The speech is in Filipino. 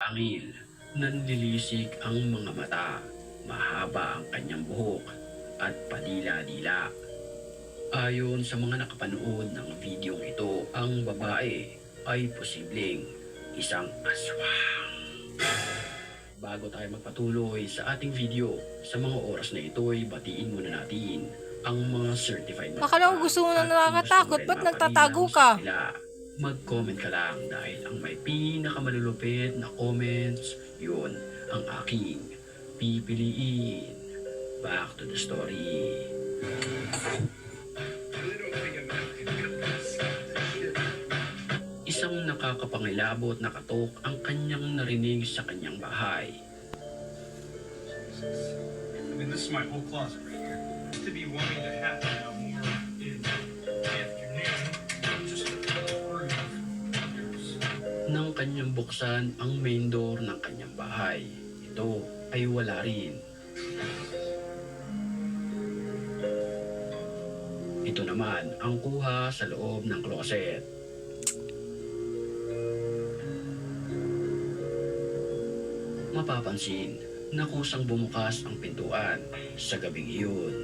Angil, nanlilisik ang mga mata, mahaba ang kanyang buhok at padila-dila. Ayon sa mga nakapanood ng videong ito, ang babae ay posibleng isang aswang. Bago tayo magpatuloy sa ating video, sa mga oras na ito ay batiin muna natin ang mga certified na Akala ko gusto mo na at kung gusto mo nakakatakot, rin ba't nagtatago mapabilang sa ka? kanila, mag-comment ka lang dahil ang may pinakamalulupit na comments, yun ang aking pipiliin. Back to the story. Isang nakakapangilabot na katok ang kanyang narinig sa kanyang bahay. I mean, this is my whole closet right here. To be wanting to happen now more in the afternoon, just to prove there's Nang kanyang buksan ang main door ng kanyang bahay, ito ay wala rin. Ito naman ang kuha sa loob ng closet. Mapapansin na kusang bumukas ang pintuan sa gabing iyon.